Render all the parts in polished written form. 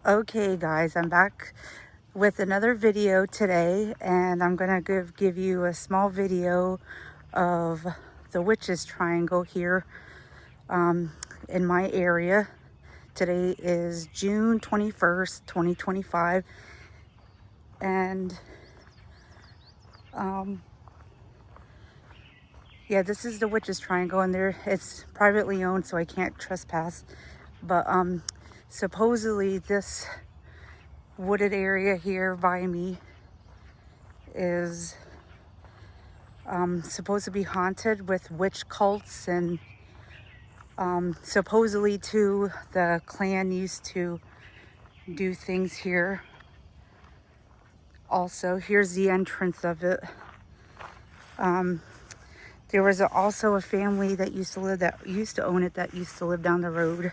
Okay guys, I'm back with another video today, and I'm gonna give you a small video of the Witch's Triangle here in my area. Today is June 21st, 2025, and yeah, this is the Witch's Triangle, and it's privately owned, so I can't trespass. But supposedly this wooded area here by me is supposed to be haunted with witch cults, and supposedly too the clan used to do things here. Also, here's the entrance of it. There was also a family that used to own it, that used to live down the road.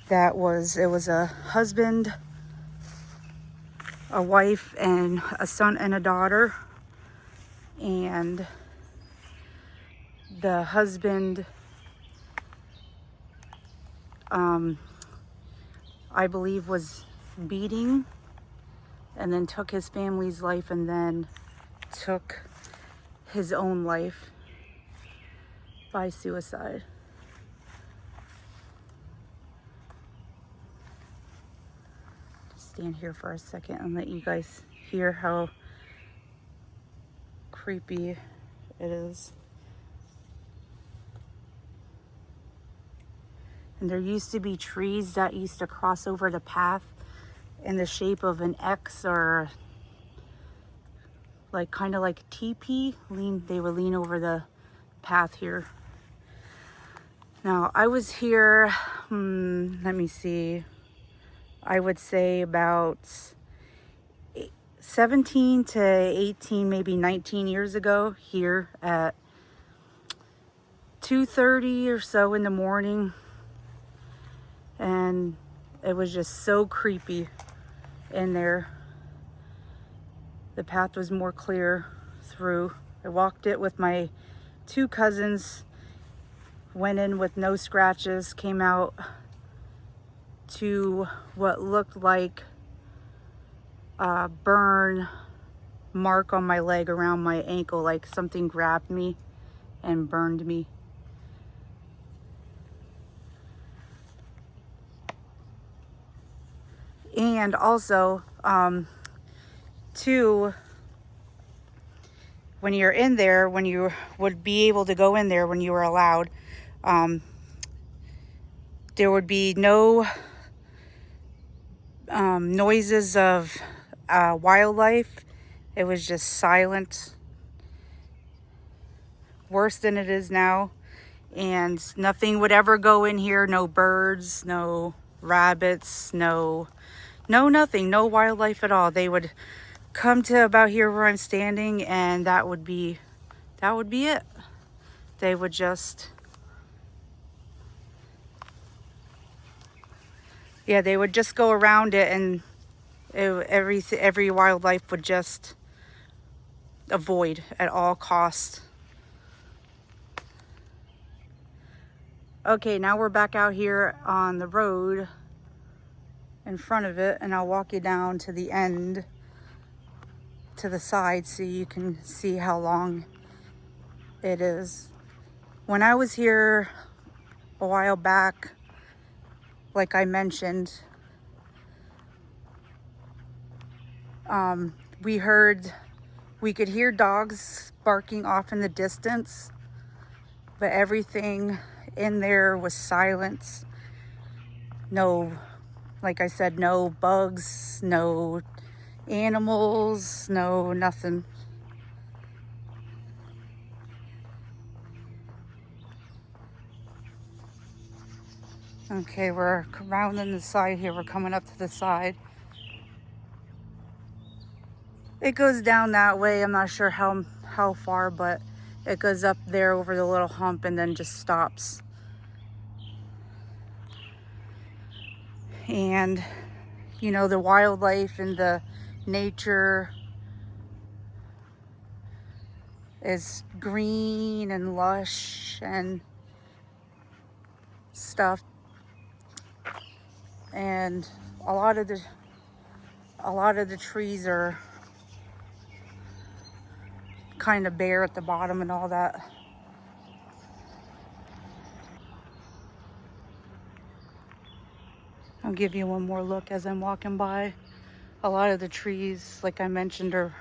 It was a husband, a wife, and a son and a daughter. And the husband, I believe, was beating and then took his family's life, and then took his own life by suicide. Just stand here for a second and let you guys hear how creepy it is. And there used to be trees that used to cross over the path in the shape of an X, or like kind of like a teepee. They would lean over the path here. Now, I was here, let me see, I would say about 17 to 18, maybe 19 years ago, here at 2:30 or so in the morning. And it was just so creepy in there. The path was more clear through. I walked it with my two cousins, went in with no scratches, came out to what looked like a burn mark on my leg around my ankle, like something grabbed me and burned me. And also, too, when you're in there, when you would be able to go in there, when you were allowed, there would be no noises of wildlife. It was just silent, worse than it is now. And nothing would ever go in here. No birds, no rabbits, no nothing, no wildlife at all. They would come to about here where I'm standing, and that would be it. They would just, yeah, they would just go around it, and every wildlife would just avoid at all costs. Okay, now we're back out here on the road in front of it, and I'll walk you down to the end, to the side, so you can see how long it is. When I was here a while back, like I mentioned, we could hear dogs barking off in the distance, but everything in there was silence. No, like I said, no bugs, no animals, no nothing. Okay, we're rounding the side here. We're coming up to the side. It goes down that way. I'm not sure how far, but it goes up there over the little hump and then just stops. And you know, the wildlife and the nature is green and lush and stuff. and a lot of the trees are kind of bare at the bottom and all that. I'll give you one more look as I'm walking by. A lot of the trees, like I mentioned, are,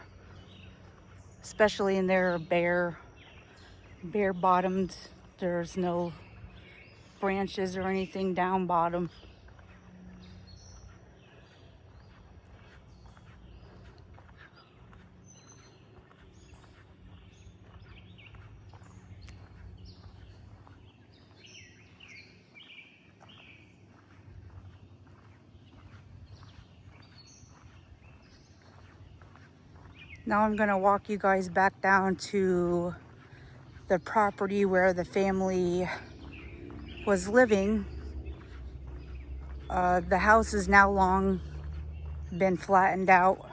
especially in there, are bare bottomed. There's no branches or anything down bottom. Now I'm gonna walk you guys back down to the property where the family was living. The house is now long been flattened out,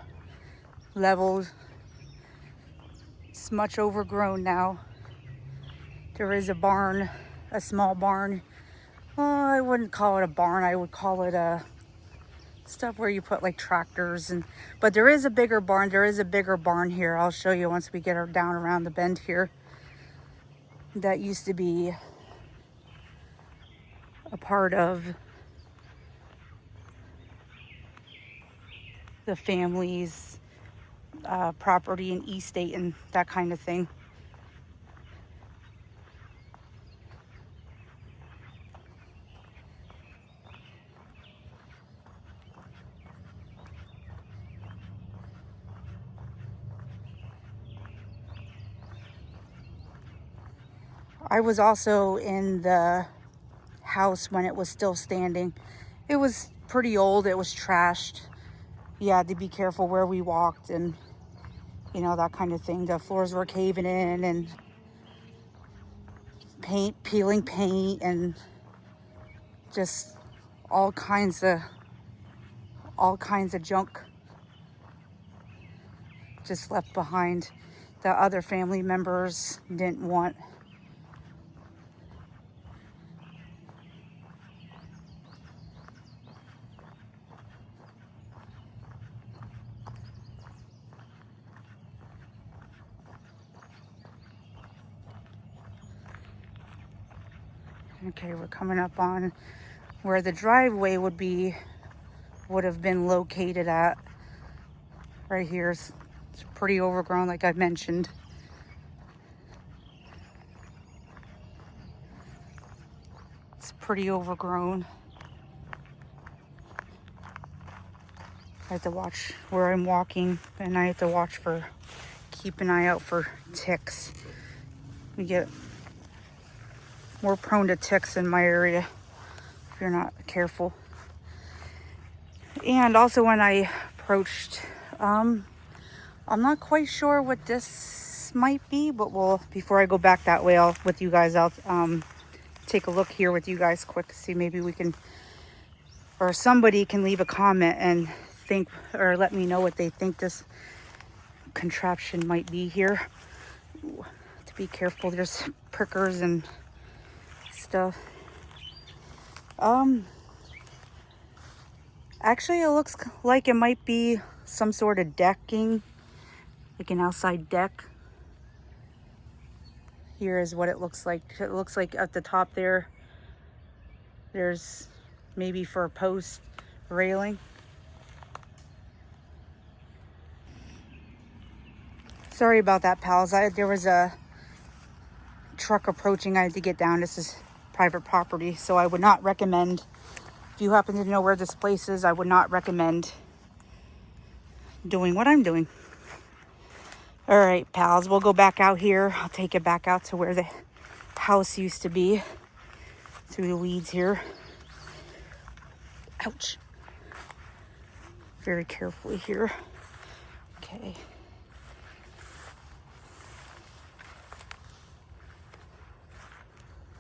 leveled. It's much overgrown now. There is a barn, a small barn. I wouldn't call it a barn. I would call it a stuff where you put like tractors, and but there is a bigger barn. There is a bigger barn here. I'll show you once we get down around the bend here. That used to be a part of the family's property in East Dayton, that kind of thing. I was also in the house when it was still standing. It was pretty old. It was trashed. You had to be careful where we walked and, you know, that kind of thing. The floors were caving in and peeling paint and just all kinds of junk just left behind. The other family members didn't want. Okay, we're coming up on where the driveway would have been located at. Right here. It's pretty overgrown, like I mentioned. It's pretty overgrown. I have to watch where I'm walking, and I have to keep an eye out for ticks. We're prone to ticks in my area if you're not careful. And also when I approached, I'm not quite sure what this might be, but before I go back that way, I'll take a look here with you guys quick, see maybe we can, or somebody can leave a comment and think, or let me know what they think this contraption might be here. Ooh, to be careful, there's prickers and stuff. Actually, it looks like it might be some sort of decking, like an outside deck. Here is what it looks like. It looks like at the top there's maybe for a post railing. Sorry about that, pals. There was a truck approaching. I had to get down. This is private property, so I would not recommend, if you happen to know where this place is, I would not recommend doing what I'm doing. All right, pals, we'll go back out here. I'll take it back out to where the house used to be, through the weeds here. Ouch. Very carefully here. Okay.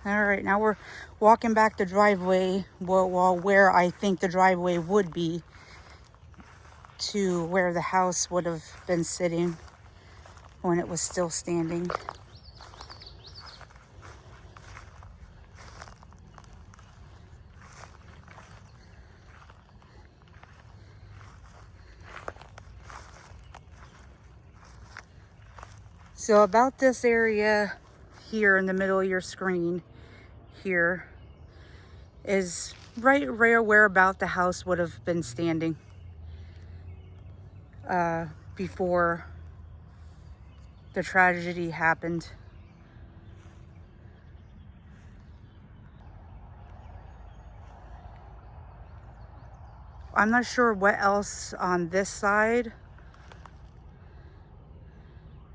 All right, now we're walking back the driveway, where I think the driveway would be, to where the house would have been sitting when it was still standing. So about this area here in the middle of your screen here is right where about the house would have been standing before the tragedy happened. I'm not sure what else on this side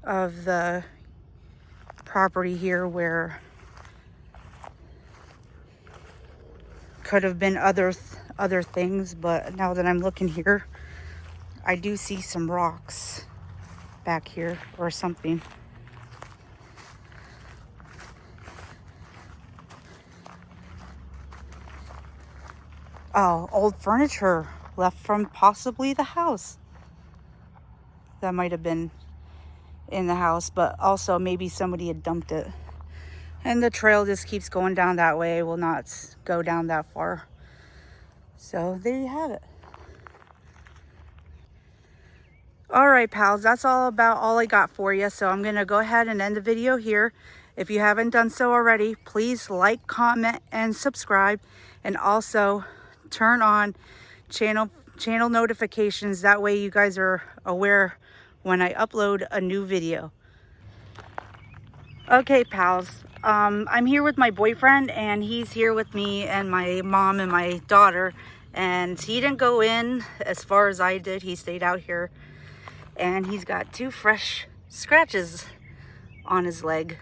of the property here where could have been other things, but now that I'm looking here, I do see some rocks back here or something. Oh, old furniture left from possibly the house. That might have been in the house, but also maybe somebody had dumped it. And the trail just keeps going down that way. It will not go down that far. So there you have it. All right, pals, that's all I got for you. So I'm gonna go ahead and end the video here. If you haven't done so already, please like, comment, and subscribe. And also turn on channel notifications. That way you guys are aware when I upload a new video. Okay, pals, I'm here with my boyfriend, and he's here with me and my mom and my daughter, and he didn't go in as far as I did. He stayed out here, and he's got 2 fresh scratches on his leg.